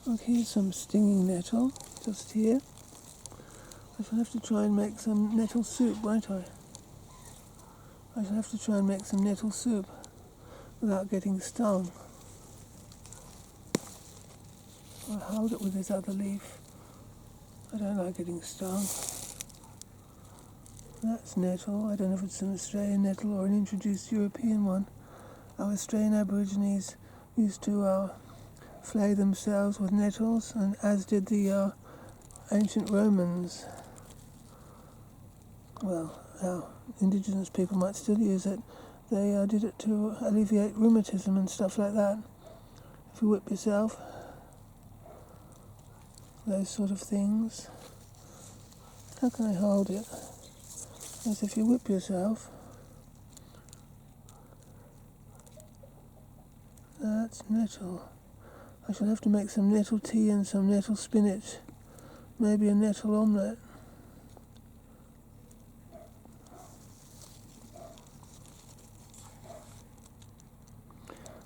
Okay, here's some stinging nettle, just here. I shall have to try and make some nettle soup, won't I? I shall have to try and make some nettle soup without getting stung. I'll hold it with this other leaf. I don't like getting stung. That's nettle. I don't know if it's an Australian nettle or an introduced European one. Our Australian Aborigines used to flay themselves with nettles, and as did the ancient Romans. Well, our indigenous people might still use it. They did it to alleviate rheumatism and stuff like that. If you whip yourself, those sort of things. How can I hold it? As if you whip yourself. That's nettle. I shall have to make some nettle tea and some nettle spinach. Maybe a nettle omelette.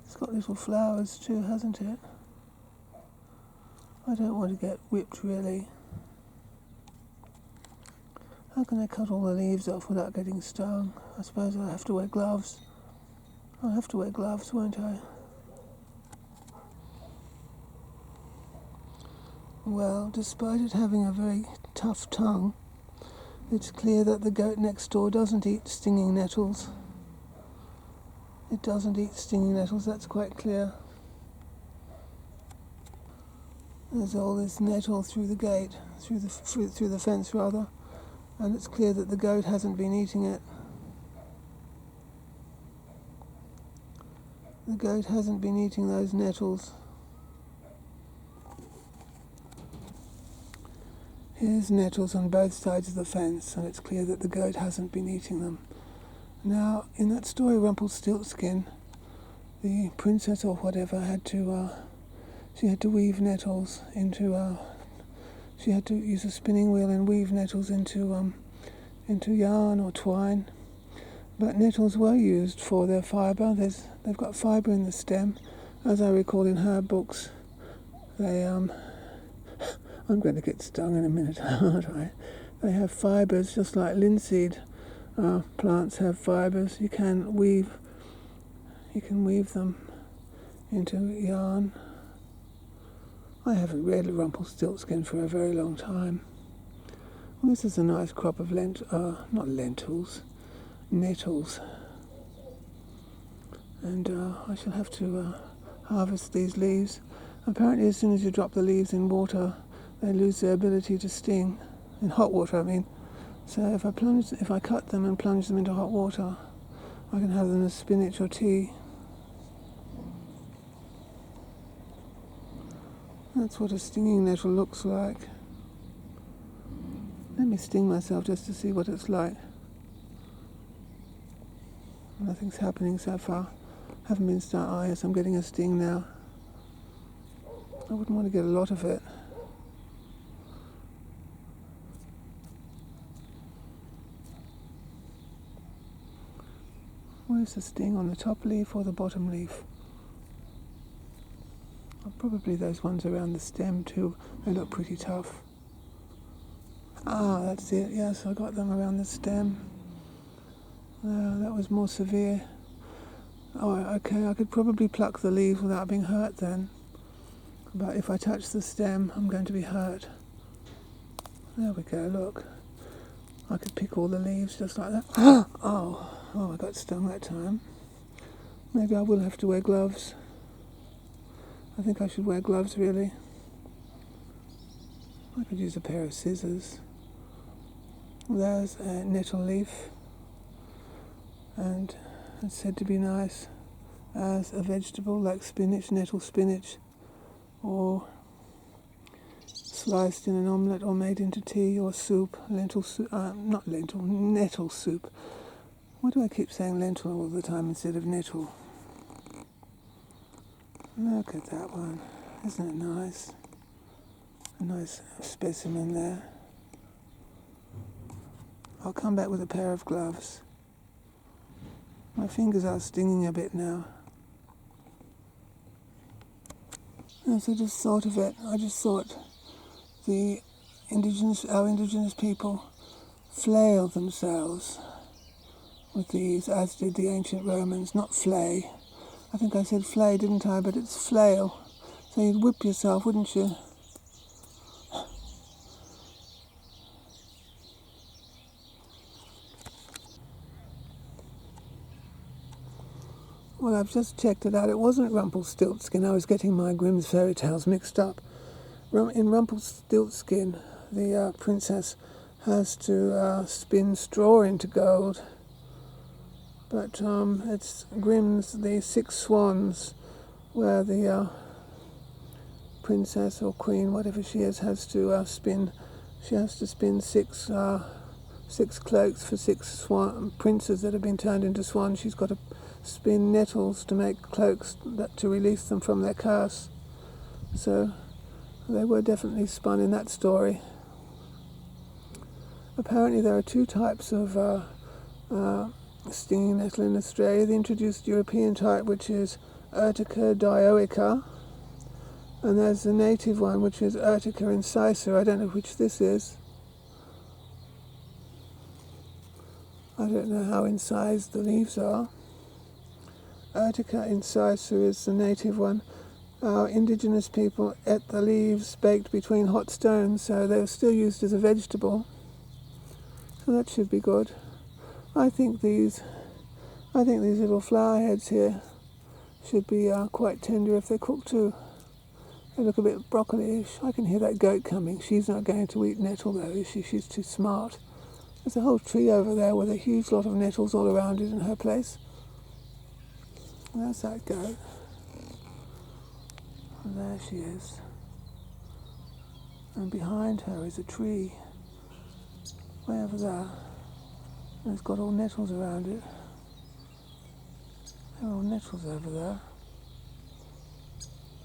It's got little flowers too, hasn't it? I don't want to get whipped, really. How can I cut all the leaves off without getting stung? I suppose I'll have to wear gloves. I'll have to wear gloves, won't I? Well, despite it having a very tough tongue, it's clear that the goat next door doesn't eat stinging nettles. It doesn't eat stinging nettles, that's quite clear. There's all this nettle through the gate, through the fence rather, and it's clear that the goat hasn't been eating it. The goat hasn't been eating those nettles. Here's nettles on both sides of the fence, and it's clear that the goat hasn't been eating them. Now, in that story, Rumpelstiltskin, the princess or whatever had to weave nettles into. She had to use a spinning wheel and weave nettles into yarn or twine. But nettles were used for their fibre. They've got fibre in the stem, as I recall in her books. I'm going to get stung in a minute, aren't I? They have fibres just like linseed plants have fibres. You can weave them into yarn. I haven't read Rumpelstiltskin for a very long time. Well, this is a nice crop of nettles. And I shall have to harvest these leaves. Apparently, as soon as you drop the leaves in water, they lose their ability to sting. In hot water, I mean. So if I cut them and plunge them into hot water, I can have them as spinach or tea. That's what a stinging nettle looks like. Let me sting myself just to see what it's like. Nothing's happening so far. Haven't been stung. Oh yes, I'm getting a sting now. I wouldn't want to get a lot of it. Where's the sting, on the top leaf or the bottom leaf? Oh, probably those ones around the stem too. They look pretty tough. Ah, that's it. Yes, I got them around the stem. That was more severe. Oh, okay, I could probably pluck the leaves without being hurt then. But if I touch the stem, I'm going to be hurt. There we go, look. I could pick all the leaves just like that. Oh, I got stung that time. Maybe I will have to wear gloves. I think I should wear gloves, really. I could use a pair of scissors. There's a nettle leaf, and it's said to be nice as a vegetable like spinach, nettle spinach, or sliced in an omelette or made into tea or soup, nettle soup. Why do I keep saying lentil all the time instead of nettle? Look at that one. Isn't it nice? A nice specimen there. I'll come back with a pair of gloves. My fingers are stinging a bit now. As I just thought of it, I just thought our indigenous people flail themselves with these, as did the ancient Romans, not flay. I think I said flay, didn't I? But it's flail. So you'd whip yourself, wouldn't you? Well, I've just checked it out. It wasn't Rumpelstiltskin. I was getting my Grimm's fairy tales mixed up. In Rumpelstiltskin, the princess has to spin straw into gold. But it's Grimm's The Six Swans, where the princess or queen, whatever she is, has to spin. She has to spin six cloaks for six princes that have been turned into swans. She's got to spin nettles to make cloaks to release them from their curse. So they were definitely spun in that story. Apparently there are two types of stinging nettle in Australia. The introduced European type, which is Urtica dioica, and there's the native one, which is Urtica incisa. I don't know which this is. I don't know how incised the leaves are. Urtica incisa is the native one. Our indigenous people ate the leaves baked between hot stones, so they were still used as a vegetable. So that should be good. I think these little flower heads here should be quite tender if they're cooked too. They look a bit broccoli-ish. I can hear that goat coming. She's not going to eat nettle though, is she? She's too smart. There's a whole tree over there with a huge lot of nettles all around it in her place. There's that goat. And there she is. And behind her is a tree. Way over there. And it's got all nettles around it. There are all nettles over there.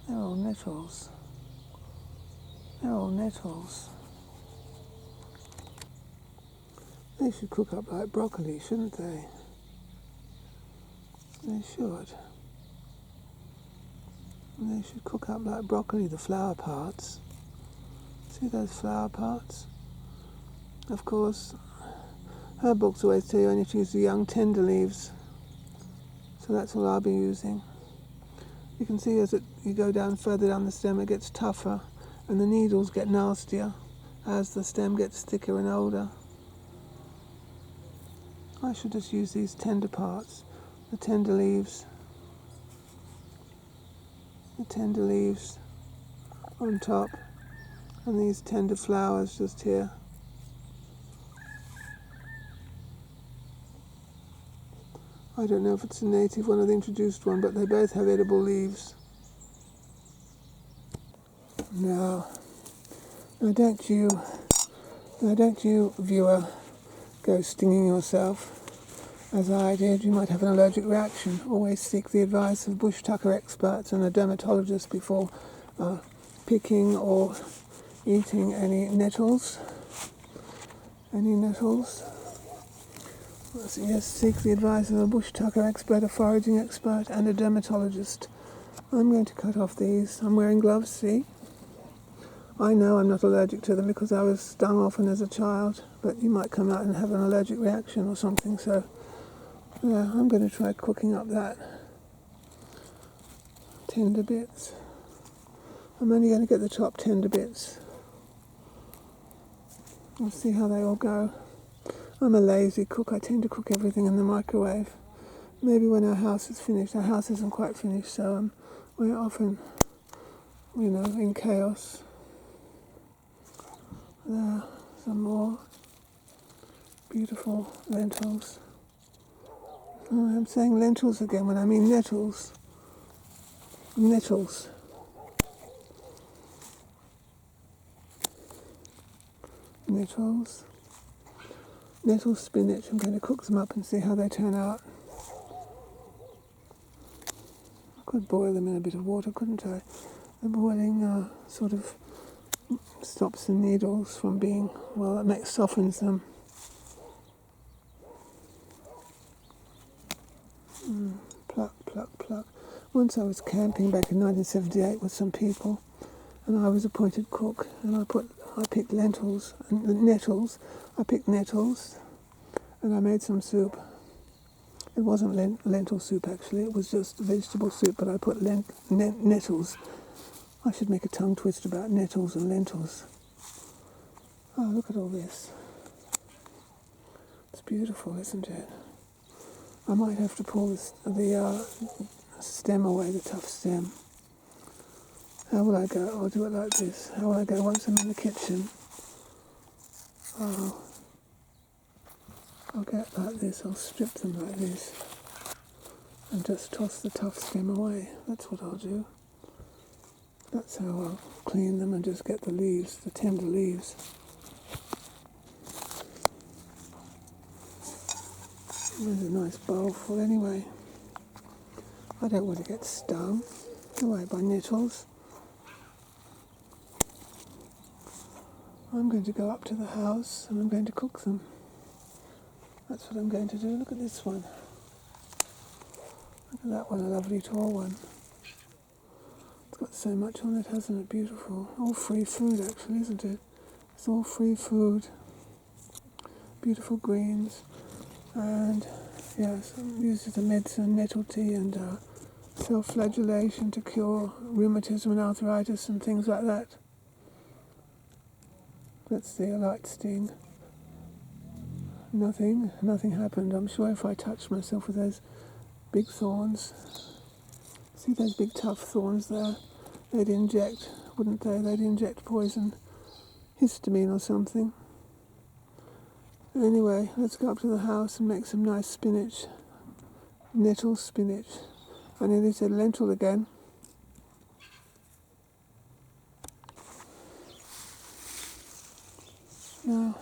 They're all nettles. They're all nettles. They should cook up like broccoli, shouldn't they? They should. And they should cook up like broccoli, the flower parts. See those flower parts? Of course, her books always tell you only to use the young tender leaves. So that's all I'll be using. You can see as you go down further down the stem, it gets tougher and the needles get nastier as the stem gets thicker and older. I should just use these tender parts, the tender leaves on top, and these tender flowers just here. I don't know if it's a native one or the introduced one, but they both have edible leaves. Now don't you, viewer, go stinging yourself as I did. You might have an allergic reaction. Always seek the advice of bush tucker experts and a dermatologist before picking or eating any nettles. Yes, seek the advice of a bush tucker expert, a foraging expert, and a dermatologist. I'm going to cut off these. I'm wearing gloves, see? I know I'm not allergic to them because I was stung often as a child, but you might come out and have an allergic reaction or something, so yeah, I'm going to try cooking up that tender bits. I'm only going to get the top tender bits. We'll see how they all go. I'm a lazy cook. I tend to cook everything in the microwave. Maybe when our house is finished. Our house isn't quite finished, so we're often, in chaos. There, some more beautiful lentils. Oh, I'm saying lentils again when I mean nettles. Nettles. Nettle spinach. I'm going to cook them up and see how they turn out. I could boil them in a bit of water, couldn't I? The boiling sort of stops the needles from being, it softens them. Pluck, pluck, pluck. Once I was camping back in 1978 with some people, and I was appointed cook, and I picked lentils and nettles. I picked nettles, and I made some soup. It wasn't lentil soup actually; it was just vegetable soup. But I put nettles. I should make a tongue twister about nettles and lentils. Oh, look at all this! It's beautiful, isn't it? I might have to pull the stem away, the tough stem. How will I go? I'll do it like this. How will I go once I'm in the kitchen? Oh, I'll get like this. I'll strip them like this and just toss the tough stem away. That's what I'll do. That's how I'll clean them and just get the leaves, the tender leaves. There's a nice bowl full anyway. I don't want to get stung, do I, by nettles. I'm going to go up to the house and I'm going to cook them. That's what I'm going to do. Look at this one. Look at that one, a lovely tall one. It's got so much on it, hasn't it? Beautiful. All free food actually, isn't it? It's all free food. Beautiful greens. And yes, used as a medicine, nettle tea and self-flagellation to cure rheumatism and arthritis and things like that. Let's see, a light sting. Nothing happened. I'm sure if I touched myself with those big thorns, see those big tough thorns there, they'd inject, wouldn't they? They'd inject poison, histamine or something. Anyway, let's go up to the house and make some nice spinach. Nettle spinach. I nearly said lentil again. Now,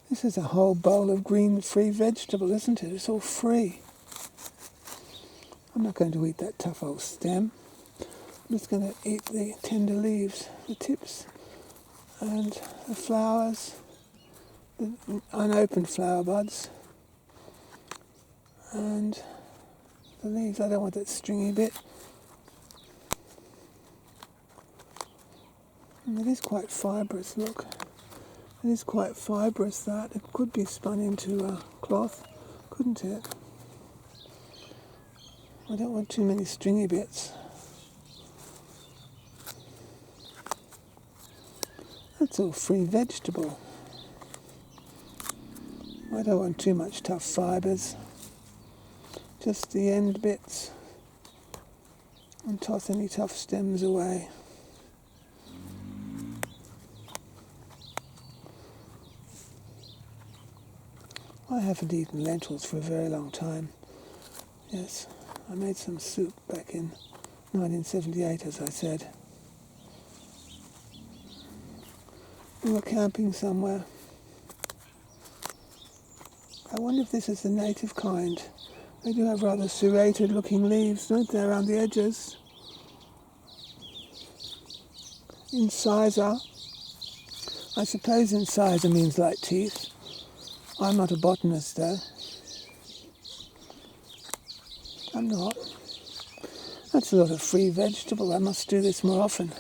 this is a whole bowl of green free vegetable, isn't it? It's all free. I'm not going to eat that tough old stem. I'm just going to eat the tender leaves, the tips, and the flowers, the unopened flower buds, and the leaves. I don't want that stringy bit. And it is quite fibrous, look. It is quite fibrous, that. It could be spun into a cloth, couldn't it? I don't want too many stringy bits. That's all free vegetable. I don't want too much tough fibres. Just the end bits. And toss any tough stems away. I haven't eaten lentils for a very long time. Yes, I made some soup back in 1978, as I said. We were camping somewhere. I wonder if this is the native kind. They do have rather serrated looking leaves, don't they, around the edges? Incisa. I suppose incisa means like teeth. I'm not a botanist though. I'm not. That's a lot of free vegetable. I must do this more often.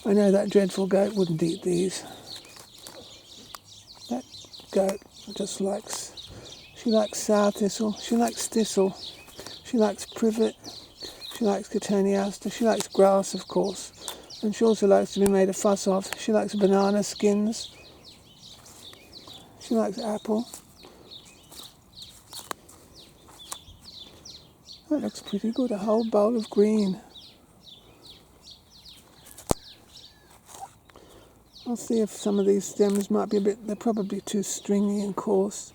I know that dreadful goat wouldn't eat these. That goat just she likes sour thistle, she likes thistle, she likes privet, she likes cotoneaster, she likes grass of course, and she also likes to be made a fuss of. She likes banana skins, she likes apple. That looks pretty good, a whole bowl of green. I'll see if some of these stems might be they're probably too stringy and coarse.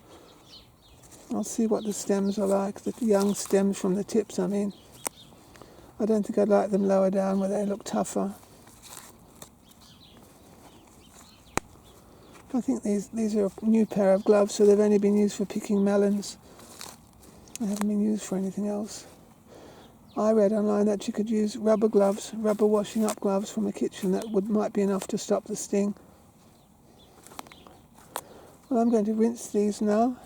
I'll see what the stems are like, the young stems from the tips, I mean. I don't think I'd like them lower down where they look tougher. I think these are a new pair of gloves, so they've only been used for picking melons. They haven't been used for anything else. I read online that you could use rubber gloves, rubber washing up gloves from a kitchen. That might be enough to stop the sting. Well, I'm going to rinse these now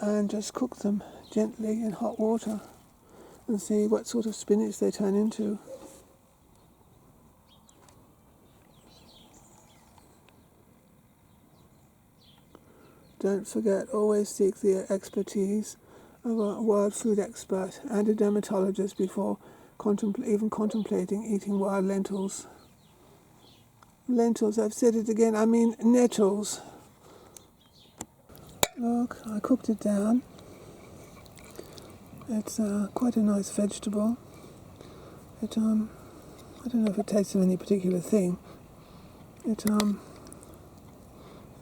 and just cook them gently in hot water. and see what sort of spinach they turn into. Don't forget, always seek the expertise of a wild food expert and a dermatologist before even contemplating eating wild lentils. Lentils, I've said it again, I mean nettles. Look, I cooked it down. It's quite a nice vegetable. I don't know if it tastes of any particular thing. It's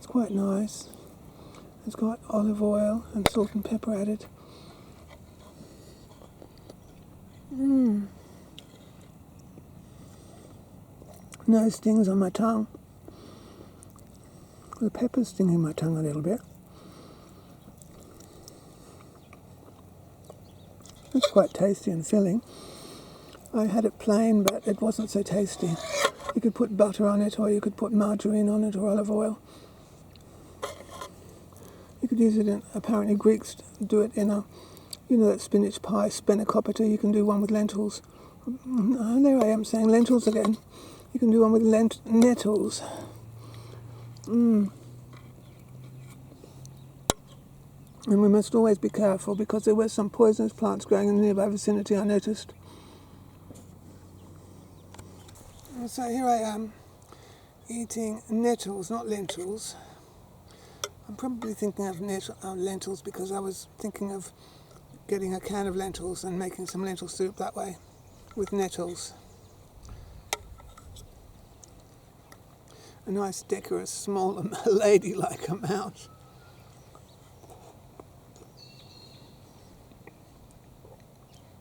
quite nice. It's got olive oil and salt and pepper added. No stings on my tongue. The pepper's stinging my tongue a little bit. It's quite tasty and filling. I had it plain, but it wasn't so tasty. You could put butter on it, or you could put margarine on it, or olive oil. You could use it in, apparently Greeks do it in that spinach pie, spanakopita. You can do one with lentils. And there I am saying lentils again. You can do one with nettles. And we must always be careful because there were some poisonous plants growing in the nearby vicinity, I noticed. So here I am eating nettles, not lentils. I'm probably thinking of lentils because I was thinking of getting a can of lentils and making some lentil soup that way with nettles. A nice decorous, small, ladylike amount.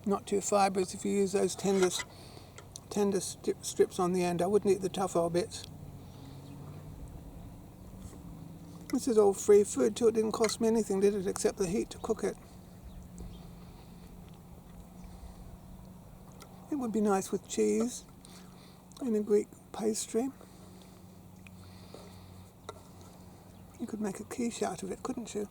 Not too fibrous if you use those tender strips on the end. I wouldn't eat the tough old bits. This is all free food too. It didn't cost me anything, did it, except the heat to cook it. It would be nice with cheese and a Greek pastry. You could make a quiche out of it, couldn't you?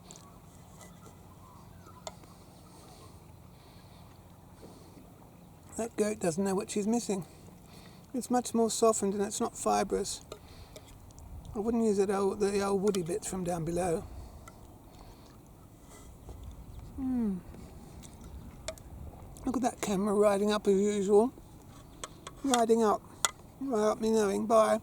That goat doesn't know what she's missing. It's much more softened and it's not fibrous. I wouldn't use the old woody bits from down below. Look at that camera riding up as usual. Riding up. Right up me knowing. Bye.